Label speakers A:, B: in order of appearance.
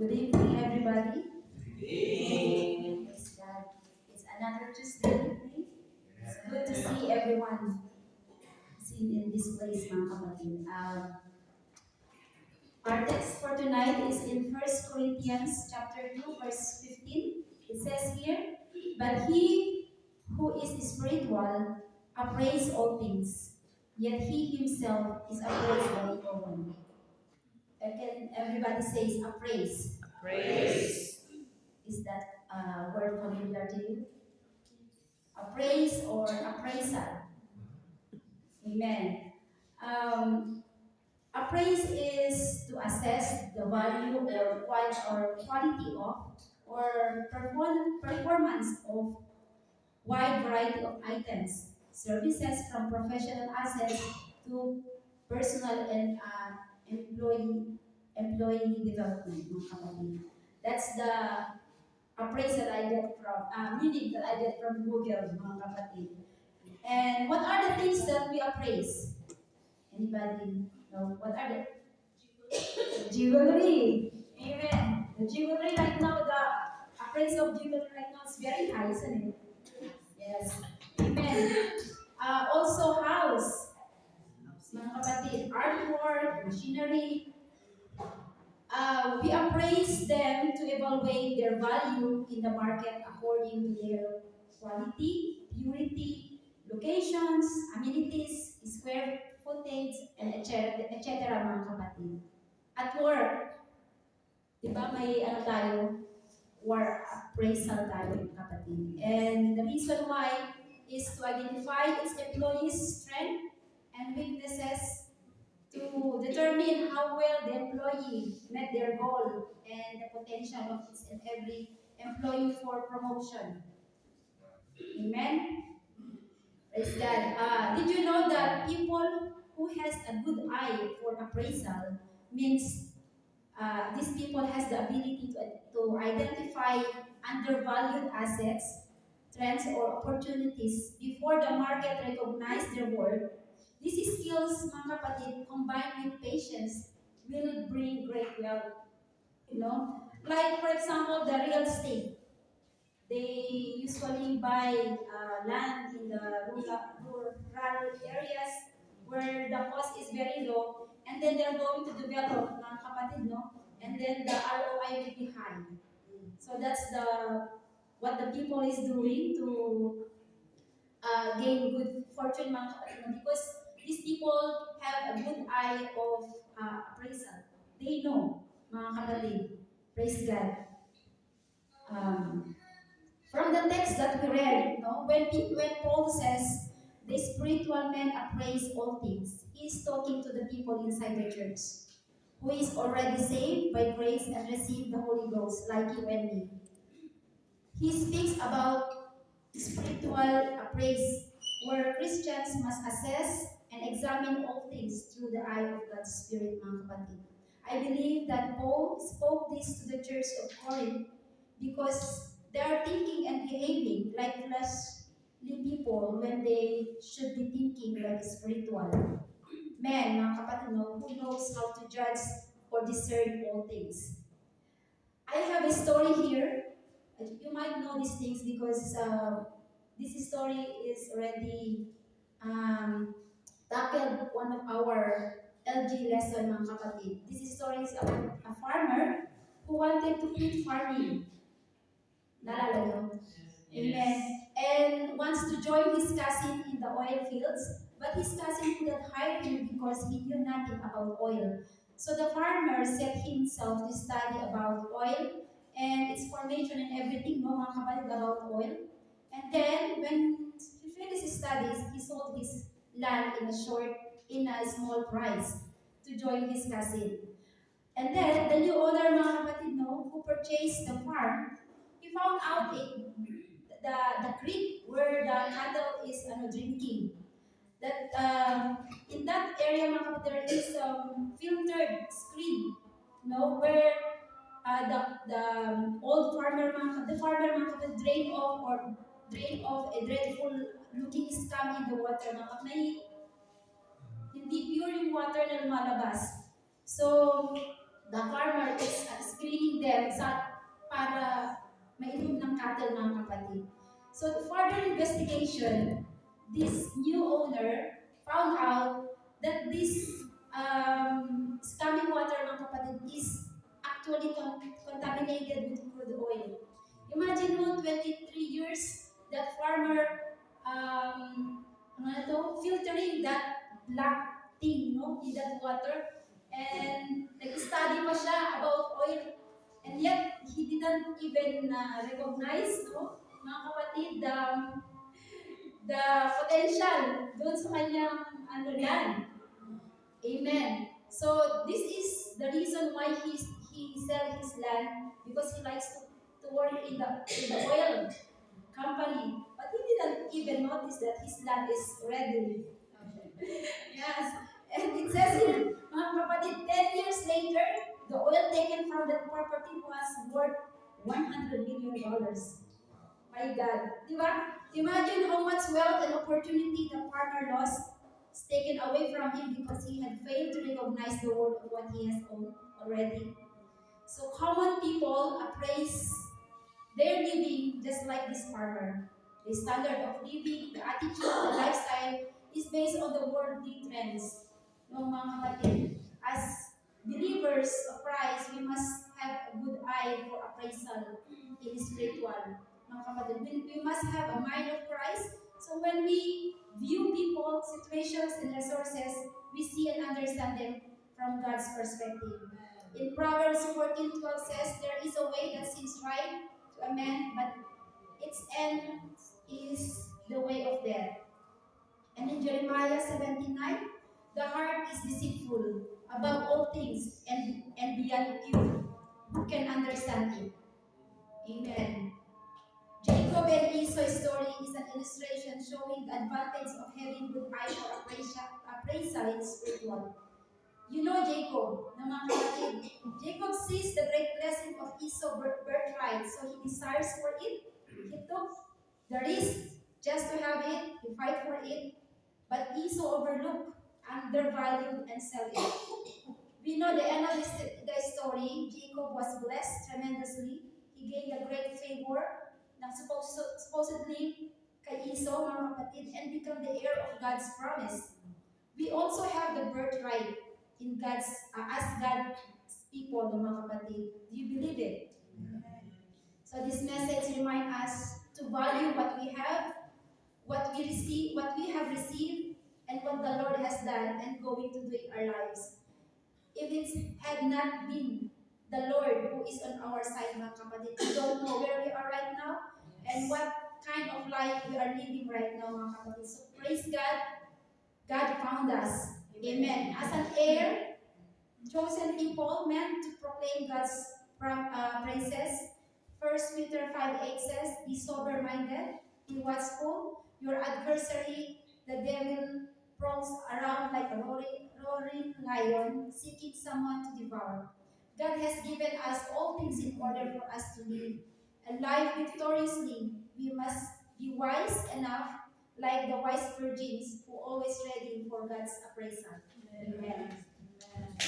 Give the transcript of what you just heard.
A: Good evening, everybody. Praise God. It's another Tuesday evening. It's good to see everyone seen in this place, mga kapatid. Our text for tonight is in First Corinthians chapter 2, verse 15. It says here, "But he who is spiritual appraise all things, yet he himself is appraised by no one." Again, everybody says appraise.
B: Praise.
A: Is that word familiar to you? Appraise or appraisal. Amen. Um, Appraise is to assess the value or quality of or performance of wide variety of items, services from professional assets to personal and employee development, mga kapatid. That's the appraise that I get from, meaning that I get from Google, mga kapatid. And what are the things that we appraise? Anybody know? What are the jewelry? Amen. The jewelry right now, the appraise of jewelry right now is very high, isn't it? Yes. Amen. Also house, mga kapatid, artwork, machinery. We appraise them to evaluate their value in the market according to their quality, purity, locations, amenities, square footage, and etc. mga kapatid. At work, di ba may ano tayo, work appraisal tayo mga kapatid. And the reason why is to identify its employees' strength and weaknesses to determine how well the employee met their goal and the potential of each and every employee for promotion. Amen? Praise God. Did you know that people who has a good eye for appraisal means these people has the ability to identify undervalued assets, trends, or opportunities before the market recognize their worth. These skills, mga kapatid, combined with patience, will bring great wealth. You know, like for example, the real estate. They usually buy land in the rural areas where the cost is very low, and then they're going to develop, mga kapatid, no? And then the ROI will be high. So that's the what the people is doing to gain good fortune, mga kapatid, no? Because these people have a good eye of appraisal. They know, mga kapatid. Praise God. Um, From the text that we read, no, when Paul says the spiritual man appraise all things, he's talking to the people inside the church who is already saved by grace and received the Holy Ghost, like you and me. He speaks about spiritual appraise, where Christians must assess and examine all things through the eye of God's Spirit, mga kapatid. I believe that Paul spoke this to the church of Corinth because they are thinking and behaving like fleshly people when they should be thinking like spiritual. Men, mga kapatid, no, who knows how to judge or discern all things. I have a story here. You might know these things because this story is already tackled one of our LG lesson, mga kapatid. This story is about a farmer who wanted to quit farming. Naalala nyo? Amen. And wants to join his cousin in the oil fields, but his cousin couldn't hire him because he knew nothing about oil. So the farmer set himself to study about oil and its formation and everything, no mga kapatid, about oil. And then when he finished his studies, he sold his land in a small price to join his cousin. And then the new owner, mga kapatid, no, who purchased the farm, he found out the creek where the cattle is drinking. That in that area, mga kapatid, there is filtered screen, where the old farmer, the farmer, mga kapatid, drain off a dreadful looking scum in the water, mga kapatid. Hindi pure yung water na lumalabas. So, The farmer is screening them para mainom ng cattle, mga kapatid. So to further investigation, this new owner found out that this scamming water, mga kapatid, is actually contaminated with crude oil. Imagine mo, 23 years, that farmer filtering that black thing, no, in that water, and nag-study pa siya about oil, and yet he didn't even recognize, no, mga kapatid, the potential doon sa kanyang ano yan. Amen. So this is the reason why he sell his land, because he likes to work in the oil company. But he didn't even notice that his land is ready. Yes. And it says here, mga kapatid, 10 years later, the oil taken from that property was worth $100 million. My God. Diba? Imagine how much wealth and opportunity the farmer lost, is taken away from him because he had failed to recognize the worth of what he has owned already. So common people appraise their living just like this farmer. The standard of living, the attitude, the lifestyle is based on the worldly trends. No, mga kapatid, as believers of Christ, we must have a good eye for appraisal in spiritual. Mga kapatid, we must have a mind of Christ. So when we view people, situations, and resources, we see and understand them from God's perspective. In Proverbs 14:12 says, there is a way that seems right to a man, but its end is the way of death. And in Jeremiah 17:9, the heart is deceitful above all things and beyond cure. Who can understand it? Amen. Jacob and Esau's story is an illustration showing the advantage of having good eye for appraisal in spiritual. You know Jacob, na mga kapatid. Jacob sees the great blessing of Esau's birthright, so he desires for it. He took the risk just to have it, he fight for it, but Esau overlooked, undervalued, and sell it. We know the end of the story. Jacob was blessed tremendously. He gained a great favor na supposedly kay Esau, mga kapatid, and become the heir of God's promise. We also have the birthright in God's, as God's people, mga kapatid. Do you believe it? So this message reminds us to value what we have, what we receive, what we have received, and what the Lord has done and going to do in our lives. If it had not been the Lord who is on our side, mga kapatid, we don't know where we are right now and what kind of life we are living right now, mga kapatid. So praise God, God found us. Amen. As an heir, chosen people meant to proclaim God's praises. 1 Peter 5:8 says, be sober-minded, be watchful. Your adversary, the devil, prowls around like a roaring lion, seeking someone to devour. God has given us all things in order for us to live a life victoriously. We must be wise enough, like the wise virgins who always ready for God's appraisal. Amen. Amen.